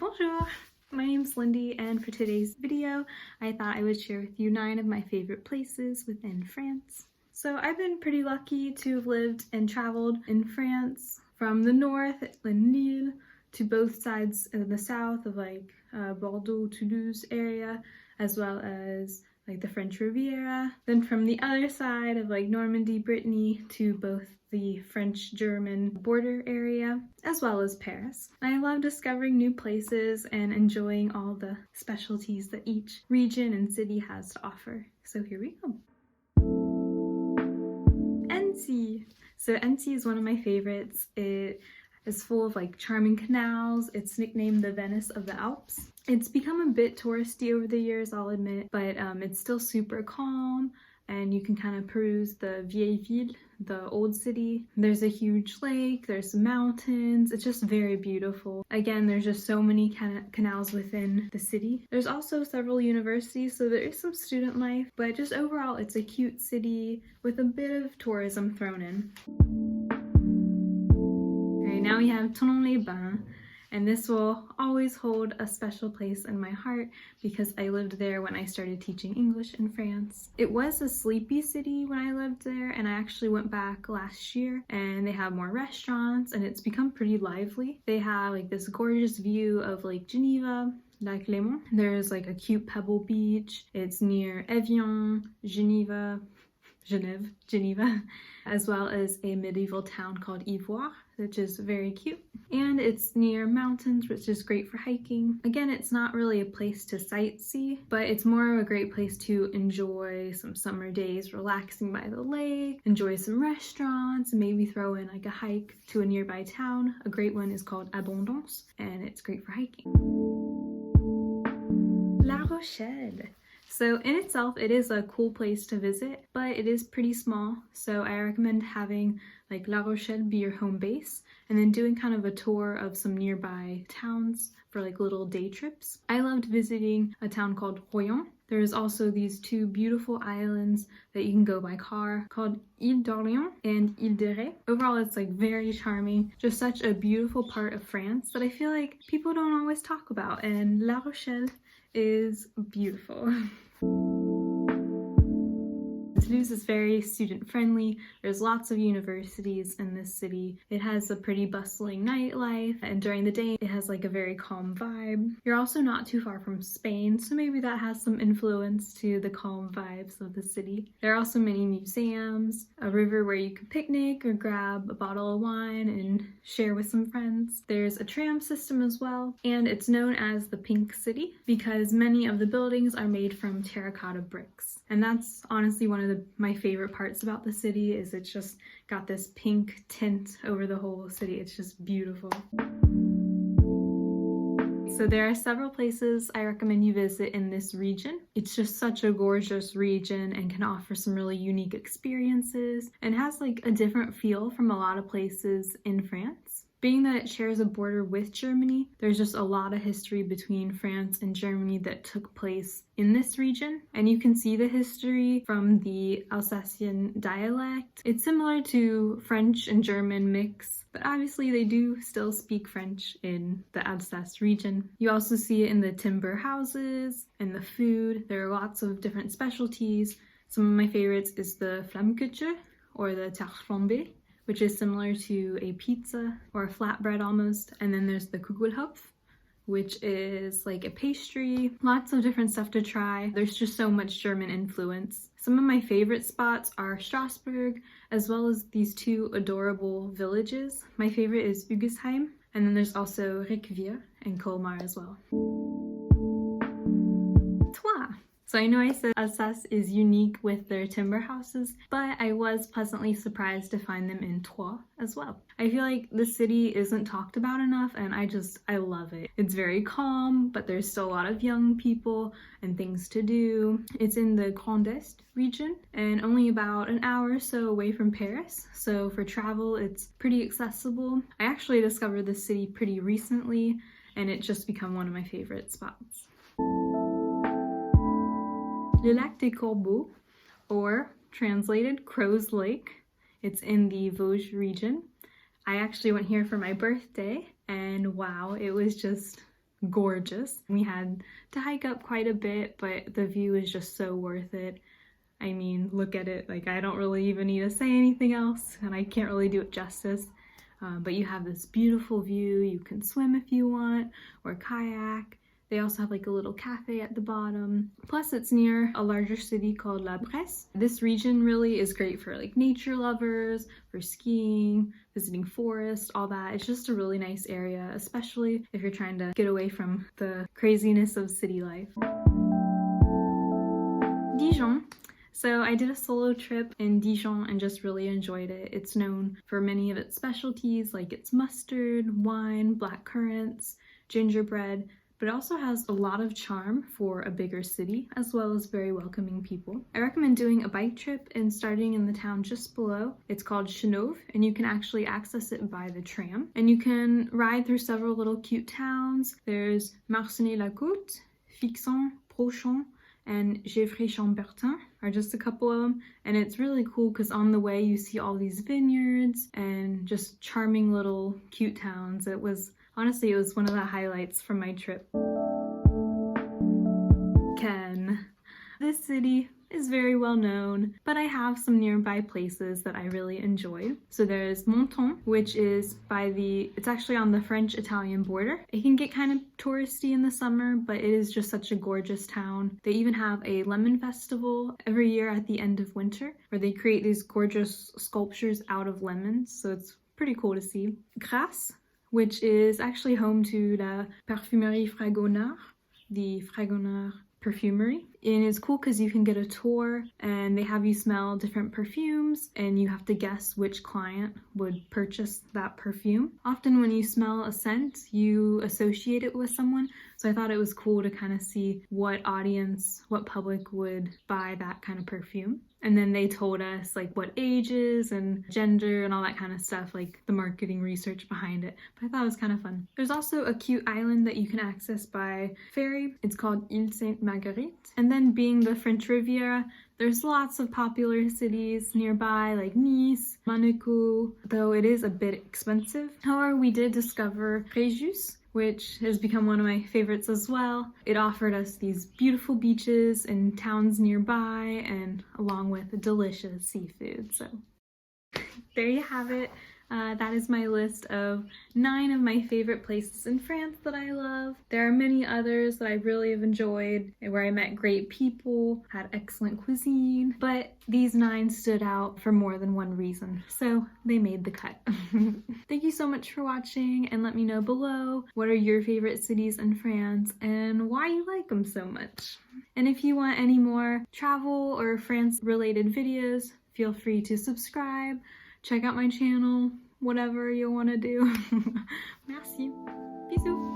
Bonjour! My name's Lindy, and for today's video, I thought I would share with you 9 of my favorite places within France. So I've been pretty lucky to have lived and traveled in France from the north, lyndi, to both sides of the south of Bordeaux, Toulouse area, as well as the French Riviera. Then from the other side of Normandy, Brittany, to both the French-German border area, as well as Paris. I love discovering new places and enjoying all the specialties that each region and city has to offer. So here we go. Annecy. So Annecy is one of my favorites. It is full of charming canals. It's nicknamed the Venice of the Alps. It's become a bit touristy over the years, I'll admit, but it's still super calm, and you can kind of peruse the vieille ville, the old city. There's a huge lake, there's mountains, it's just very beautiful. Again, there's just so many canals within the city. There's also several universities, so there is some student life, but just overall it's a cute city with a bit of tourism thrown in. Alright, now we have Thonon-les-Bains. And this will always hold a special place in my heart because I lived there when I started teaching English in France. It was a sleepy city when I lived there, and I actually went back last year, and they have more restaurants and it's become pretty lively. They have this gorgeous view of Lake Geneva, Lac Léman. There's a cute pebble beach. It's near Evian, Geneva, as well as a medieval town called Ivoire, which is very cute. And it's near mountains, which is great for hiking. Again, it's not really a place to sightsee, but it's more of a great place to enjoy some summer days, relaxing by the lake, enjoy some restaurants, and maybe throw in a hike to a nearby town. A great one is called Abondance, and it's great for hiking. La Rochelle. So in itself, it is a cool place to visit, but it is pretty small. So I recommend having La Rochelle be your home base, and then doing kind of a tour of some nearby towns for little day trips. I loved visiting a town called Royan. There's also these 2 beautiful islands that you can go by car called Île d'Orléans and Île de Ré. Overall, it's very charming, just such a beautiful part of France that I feel people don't always talk about, and La Rochelle is beautiful. Toulouse is very student-friendly. There's lots of universities in this city. It has a pretty bustling nightlife, and during the day it has a very calm vibe. You're also not too far from Spain, so maybe that has some influence to the calm vibes of the city. There are also many museums, a river where you can picnic or grab a bottle of wine and share with some friends. There's a tram system as well, and it's known as the Pink City because many of the buildings are made from terracotta bricks. And that's honestly one of my favorite parts about the city, is it's just got this pink tint over the whole city. It's just beautiful. So there are several places I recommend you visit in this region. It's just such a gorgeous region and can offer some really unique experiences, and has a different feel from a lot of places in France. Being that it shares a border with Germany, there's just a lot of history between France and Germany that took place in this region, and you can see the history from the Alsatian dialect. It's similar to French and German mix, but obviously they do still speak French in the Alsace region. You also see it in the timber houses and the food. There are lots of different specialties. Some of my favorites is the Flammkuchen, or the tarte flambée, which is similar to a pizza or a flatbread almost. And then there's the Kugelhupf, which is a pastry. Lots of different stuff to try. There's just so much German influence. Some of my favorite spots are Strasbourg, as well as these 2 adorable villages. My favorite is Ugesheim, and then there's also Rijkvier and Colmar as well. Troyes. So I know I said Alsace is unique with their timber houses, but I was pleasantly surprised to find them in Troyes as well. I feel the city isn't talked about enough, and I love it. It's very calm, but there's still a lot of young people and things to do. It's in the Grand Est region and only about an hour or so away from Paris, so for travel it's pretty accessible. I actually discovered this city pretty recently, and it's just become one of my favorite spots. Le Lac des Corbeaux, or translated Crow's Lake. It's in the Vosges region. I actually went here for my birthday, and wow, it was just gorgeous. We had to hike up quite a bit, but the view is just so worth it. I mean, look at it. Like, I don't really even need to say anything else, and I can't really do it justice. But you have this beautiful view. You can swim if you want, or kayak. They also have like a little cafe at the bottom. Plus it's near a larger city called La Bresse. This region really is great for like nature lovers, for skiing, visiting forests, all that. It's just a really nice area, especially if you're trying to get away from the craziness of city life. Dijon. So I did a solo trip in Dijon and just really enjoyed it. It's known for many of its specialties like its mustard, wine, black currants, gingerbread, but it also has a lot of charm for a bigger city as well as very welcoming people. I recommend doing a bike trip and starting in the town just below. It's called Chenauve and you can actually access it by the tram. And you can ride through several little cute towns. There's Marcenay-la-Côte, Fixon, Prochon, and Gevrey-Chambertin are just a couple of them. And it's really cool because on the way you see all these vineyards and just charming little cute towns. Honestly, it was one of the highlights from my trip. Ken. This city is very well known, but I have some nearby places that I really enjoy. So there's Monton, which is it's actually on the French-Italian border. It can get kind of touristy in the summer, but it is just such a gorgeous town. They even have a lemon festival every year at the end of winter, where they create these gorgeous sculptures out of lemons, so it's pretty cool to see. Grasse, which is actually home to La Parfumerie Fragonard, the Fragonard perfumery. And it's cool because you can get a tour and they have you smell different perfumes and you have to guess which client would purchase that perfume. Often when you smell a scent, you associate it with someone. So I thought it was cool to kind of see what public would buy that kind of perfume. And then they told us like what ages and gender and all that kind of stuff, like the marketing research behind it. But I thought it was kind of fun. There's also a cute island that you can access by ferry. It's called Île Sainte-Marguerite. And then being the French Riviera, there's lots of popular cities nearby like Nice, Monaco, though it is a bit expensive. However, we did discover Fréjus, which has become one of my favorites as well. It offered us these beautiful beaches and towns nearby, and along with delicious seafood. So there you have it. That is my list of 9 of my favorite places in France that I love. There are many others that I really have enjoyed, where I met great people, had excellent cuisine, but these 9 stood out for more than one reason, so they made the cut. Thank you so much for watching, and let me know below what are your favorite cities in France and why you like them so much. And if you want any more travel or France related videos, feel free to subscribe. Check out my channel, whatever you want to do. Merci. Bisous.